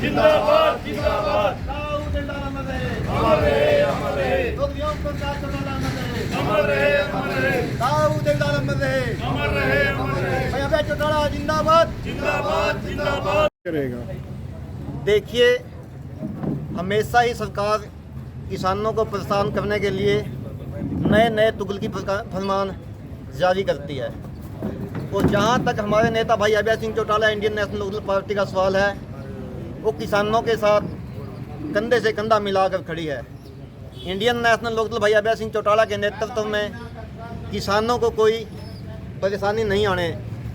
जिंदाबाद जिंदाबाद दाऊद इल्लाह अमर रहे अमर रहे अमर रहे योगियों प्रकाश चौटाला अमर रहे अमर रहे अमर रहे दाऊद इल्लाह अमर रहे अमर रहे अमर रहे भाई अभय चौटाला जिंदाबाद जिंदाबाद जिंदाबाद करेगा। देखिए, हमेशा ही सरकार किसानों को परेशान करने के लिए नए नए तुगलकी फरमान जारी करती है। और जहाँ तक हमारे नेता भाई Abhay Singh Chautala Indian National Lok Dal party का सवाल है, वो किसानों के साथ कंधे से कंधा मिलाकर खड़ी है। इंडियन नेशनल लोकदल भाई अभय सिंह चौटाला के नेतृत्व में किसानों को कोई परेशानी नहीं आने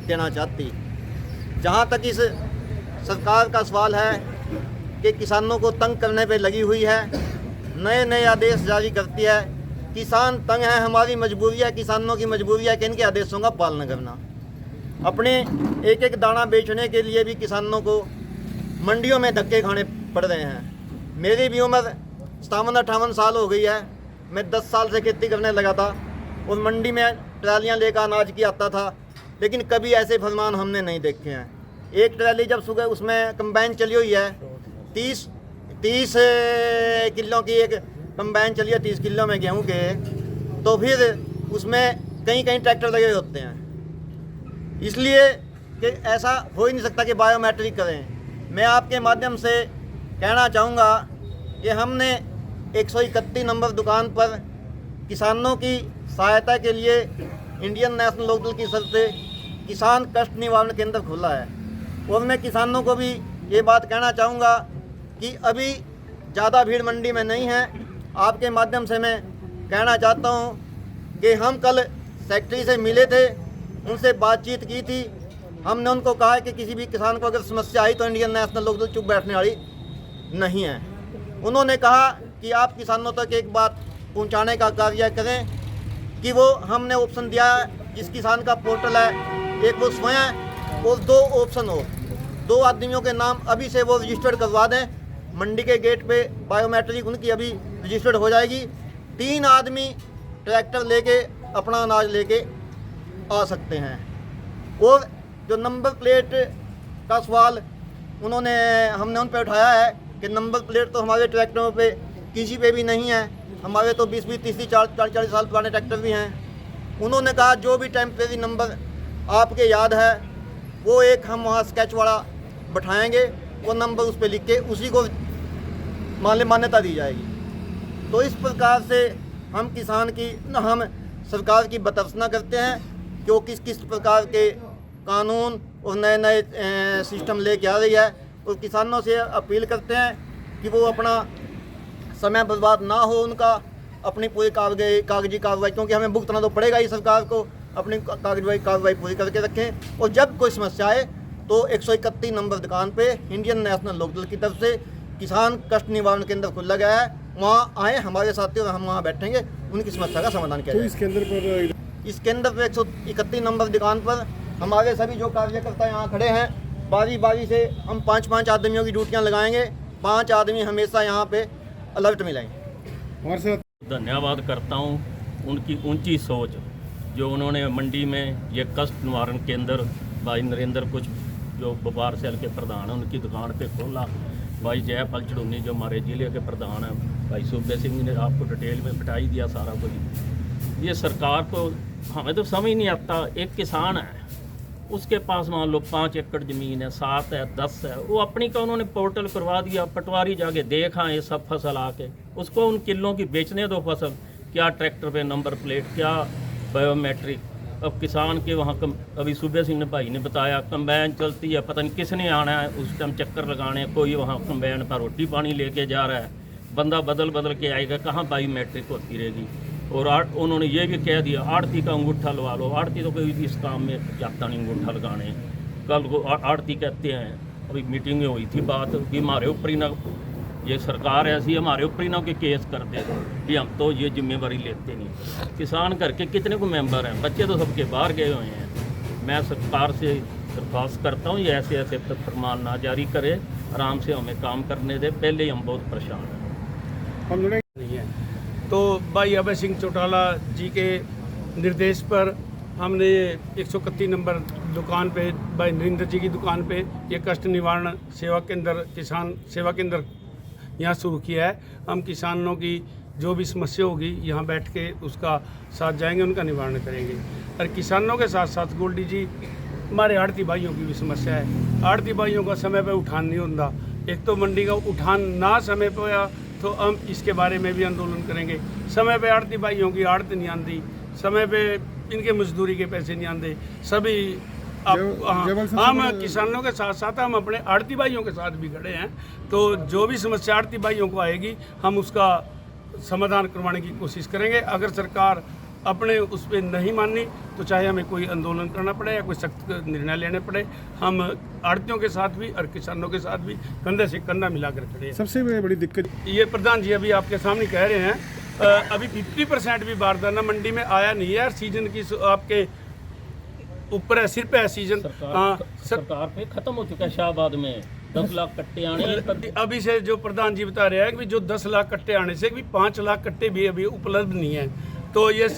देना चाहती। जहाँ तक इस सरकार का सवाल है कि किसानों को तंग करने पे लगी हुई है, नए नए आदेश जारी करती है। किसान तंग है, हमारी मजबूरी है, किसानों की मजबूरी है कि इनके आदेशों का पालन करना। अपने एक एक दाना बेचने के लिए भी किसानों को मंडियों में धक्के खाने पड़ रहे हैं। मेरी भी उम्र 57-58 साल हो गई है। मैं 10 साल से खेती करने लगा था और मंडी में ट्रालियाँ लेकर अनाज की आता था, लेकिन कभी ऐसे फरमान हमने नहीं देखे हैं। एक ट्राली जब सुबह उसमें कंबाइन चली हुई है, 30 किलो की एक कंबाइन चली है, 30 किलो में गेहूं के, तो फिर उसमें कहीं कहीं ट्रैक्टर लगे होते हैं। इसलिए कि ऐसा हो ही नहीं सकता कि बायोमेट्रिक करें। मैं आपके माध्यम से कहना चाहूँगा कि हमने 131 नंबर दुकान पर किसानों की सहायता के लिए इंडियन नेशनल लोकदल की तरफ से किसान कष्ट निवारण केंद्र खोला है। और मैं किसानों को भी ये बात कहना चाहूँगा कि अभी ज़्यादा भीड़ मंडी में नहीं है। आपके माध्यम से मैं कहना चाहता हूँ कि हम कल सेक्रेटरी से मिले थे, उनसे बातचीत की थी। हमने उनको कहा है कि किसी भी किसान को अगर समस्या आई तो इंडियन नेशनल लोकदल चुप बैठने वाली नहीं है। उन्होंने कहा कि आप किसानों तक एक बात पहुँचाने का कार्य करें कि वो हमने ऑप्शन दिया है, जिस किसान का पोर्टल है, एक वो स्वयं और 2 ऑप्शन हो, 2 आदमियों के नाम अभी से वो रजिस्टर्ड करवा दें। मंडी के गेट पे बायोमेट्रिक उनकी अभी रजिस्टर्ड हो जाएगी। 3 आदमी ट्रैक्टर लेके अपना अनाज लेके आ सकते हैं। और जो नंबर प्लेट का सवाल हमने उन पे उठाया है कि नंबर प्लेट तो हमारे ट्रैक्टरों पे किसी पे भी नहीं है। हमारे तो 20-20, 30-30, 40-40 साल पुराने ट्रैक्टर भी हैं। उन्होंने कहा जो भी टेम्परेरी नंबर आपके याद है वो एक हम वहाँ स्केच वाला बैठाएंगे, वो नंबर उस पर लिख के उसी को मान्यता दी जाएगी। तो इस प्रकार से हम सरकार की बतरसना करते हैं कि वो किस किस प्रकार के कानून और नए नए सिस्टम लेके आ रही है। और किसानों से अपील करते हैं कि वो अपना समय बर्बाद ना हो उनका, अपनी पूरी कागजी कार्रवाई, क्योंकि हमें भुगतना तो पड़ेगा ही, सरकार को अपनी कागजी कार्रवाई पूरी करके रखें। और जब कोई समस्या आए तो 131 नंबर दुकान पे इंडियन नेशनल लोकदल की तरफ से किसान कष्ट निवारण केंद्र खुला गया है, वहाँ आए हमारे साथी और हम वहाँ बैठेंगे, उनकी समस्या का समाधान किया जाएगा। इस केंद्र पर 131 नंबर दुकान पर हमारे सभी जो कार्यकर्ता यहाँ खड़े हैं, बारी बारी से हम 5-5 आदमियों की ड्यूटियाँ लगाएंगे। 5 आदमी हमेशा यहाँ पे अलर्ट मिलेंगे। धन्यवाद करता हूँ उनकी ऊंची सोच, जो उन्होंने मंडी में ये कष्ट निवारण केंद्र भाई नरेंद्र कुछ जो व्यापार सेल के प्रधान हैं उनकी दुकान पे खोला। भाई जयपाल चढ़ूनी जो हमारे ज़िले के प्रधान हैं, भाई सूबे सिंह ने आपको डिटेल में बताई दिया सारा कुछ। ये सरकार को हमें तो समझ नहीं आता, एक किसान है उसके पास मान लो 5 एकड़ ज़मीन है, 7 है, 10 है, वो अपनी का उन्होंने पोर्टल करवा दिया, पटवारी जाके देखा ये सब फसल आके, उसको उन किलों की बेचने दो फसल, क्या ट्रैक्टर पे नंबर प्लेट, क्या बायोमेट्रिक। अब किसान के वहाँ अभी सूबे सिंह ने भाई ने बताया कंबाइन चलती है, पता नहीं किसने आना है उस टाइम चक्कर लगाने, कोई वहाँ कंबाइन पर रोटी पानी लेके जा रहा है, बंदा बदल के आएगा, कहाँ बायोमेट्रिक होती रहेगी। और उन्होंने ये भी कह दिया आड़ती का अंगूठा लगा लो। आड़ती तो कोई इस काम में जाता नहीं अंगूठा लगाने। कल को आड़ती कहते हैं, अभी मीटिंग में हुई थी बात कि हमारे ऊपर ही ना ये सरकार ऐसी हमारे ऊपर ही ना कि केस कर दे कि हम तो ये जिम्मेवारी लेते नहीं। किसान घर के कितने को मेंबर हैं, बच्चे तो सबके बाहर गए हुए हैं। मैं सरकार से दरख्वास्त करता हूँ ये ऐसे ऐसे फरमान ना जारी करे, आराम से हमें काम करने दे। पहले ही हम बहुत परेशान हैं। तो भाई अभय सिंह चौटाला जी के निर्देश पर हमने 131 नंबर दुकान पे भाई नरेंद्र जी की दुकान पे ये कष्ट निवारण सेवा केंद्र, किसान सेवा केंद्र यहाँ शुरू किया है। हम किसानों की जो भी समस्या होगी यहाँ बैठ के उसका साथ जाएंगे, उनका निवारण करेंगे। और किसानों के साथ साथ गोल्डी जी हमारे आड़ती भाइयों की भी समस्या है। आड़ती भाइयों का समय पे उठान नहीं होता। एक तो मंडी का उठान ना समय पे आया तो हम इसके बारे में भी आंदोलन करेंगे। समय पे आड़ती भाइयों की आड़त नहीं आती, समय पे इनके मजदूरी के पैसे नहीं आते। सभी हम किसानों के साथ साथ हम अपने आड़ती भाइयों के साथ भी खड़े हैं। तो जो भी समस्या आड़ती भाइयों को आएगी हम उसका समाधान करवाने की कोशिश करेंगे। अगर सरकार अपने उस पर नहीं मानी तो चाहे हमें कोई आंदोलन करना पड़े या कोई सख्त निर्णय लेने पड़े, हम आड़तियों के साथ भी और किसानों के साथ भी कंधे से कंधा मिलाकर खड़े हैं। सबसे बड़ी दिक्कत ये प्रधान जी अभी आपके सामने कह रहे हैं, अभी 50% भी बारदाना मंडी में आया नहीं है। सीजन की आपके ऊपर है, सिर पे है सीजन। सरकार पे खत्म हो चुका है। शाहबाद में 10 लाख कट्टे आने अभी से जो प्रधान जी बता रहे हैं कि जो 10 लाख कट्टे आने से भी 5 लाख कट्टे भी अभी उपलब्ध नहीं है। तो ये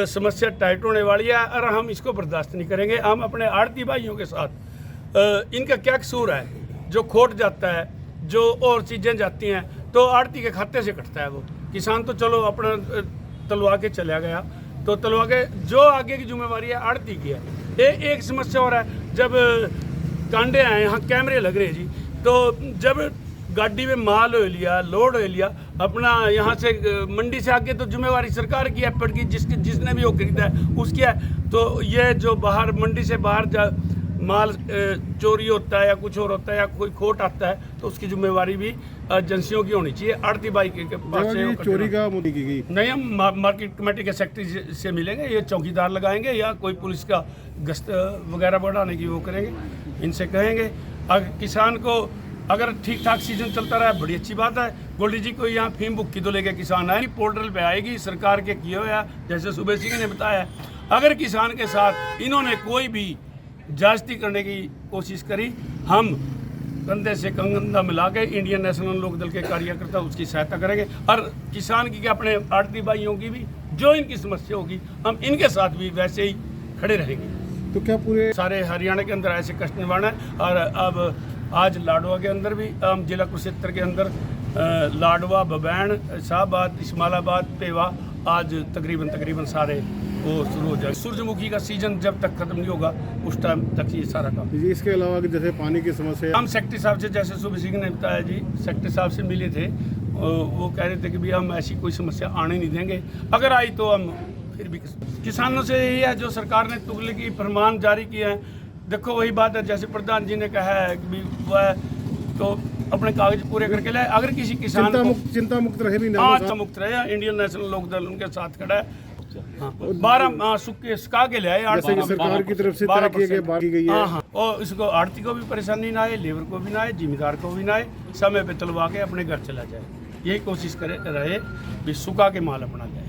समस्या टाइट होने वाली है और हम इसको बर्दाश्त नहीं करेंगे। हम अपने आड़ती भाइयों के साथ इनका क्या कसूर है, जो खोट जाता है, जो और चीज़ें जाती हैं तो आड़ती के खाते से कटता है। वो किसान तो चलो अपना तलवा के चला गया, तो तलवा के जो आगे की जिम्मेवारी है आड़ती की है। एक समस्या हो रहा है, जब कांडे आए यहाँ कैमरे लग रहे हैं जी, तो जब गाड़ी में माल हो लिया, लोड हो लिया अपना यहाँ से मंडी से आगे, तो जिम्मेवारी सरकार की है, पड़ की जिसने भी वो खरीदा है उसकी है। तो ये जो बाहर मंडी से बाहर माल चोरी होता है या कुछ और होता है या कोई खोट आता है तो उसकी जिम्मेवारी भी एजेंसियों की होनी चाहिए। आड़ती भाई के पास से चोरी का मुद्दी की गई नहीं, हम मार्केट कमेटी के सेक्रेटरी से मिलेंगे, ये चौकीदार लगाएंगे या कोई पुलिस का गश्त वगैरह बढ़ाने की वो करेंगे, इनसे कहेंगे। अगर किसान को अगर ठीक ठाक सीजन चलता रहा बड़ी अच्छी बात है। गोल्डी जी को यहाँ फीम बुक की तो लेके किसान आए, पोर्टल पे आएगी सरकार के किए हुआ, जैसे सुबह सिंह ने बताया। अगर किसान के साथ इन्होंने कोई भी ज्यादती करने की कोशिश करी, हम कंधे से कंधा मिला के इंडियन नेशनल लोक दल के कार्यकर्ता उसकी सहायता करेंगे। और किसान की अपने आड़ती भाइयों की भी जो इनकी समस्या होगी हम इनके साथ भी वैसे ही खड़े रहेंगे। तो क्या पूरे सारे हरियाणा के अंदर ऐसे कष्ट निवारण है। और अब आज लाडवा के अंदर भी हम जिला कुरुक्षेत्र के अंदर लाडवा, बबैन, शाहबाद, इस्माइलाबाद, पेवा आज तकरीबन सारे वो शुरू हो जाए। सूरजमुखी का सीजन जब तक खत्म नहीं होगा उस टाइम तक ये सारा काम। जी, इसके अलावा जैसे पानी की समस्या, हम सेक्रेटरी साहब से, जैसे सुबह सिंह ने बताया जी, सेक्रेटरी साहब से मिले थे, वो कह रहे थे कि भी हम ऐसी कोई समस्या आने नहीं देंगे, अगर आई तो हम फिर भी। किसानों से यही है, जो सरकार ने तुगलकी फरमान जारी किए हैं, देखो वही बात है जैसे प्रधान जी ने कहा है कि भी वह तो अपने कागज पूरे करके लाए। अगर किसी किसान चिंता मुक्त रहे भी चिंता मुक्त रहे, इंडियन नेशनल लोक दल उनके साथ खड़ा है। 12 सुखा के लाए, सरकार की तरफ से तय किए गए। हाँ, और इसको आड़ती को भी परेशानी ना आए, लेबर को भी ना आए, जिम्मेदार को भी ना आए, समय पे तलवा के अपने घर चला जाए। यही कोशिश करे रहे भी सुखा के माल अपना जाए।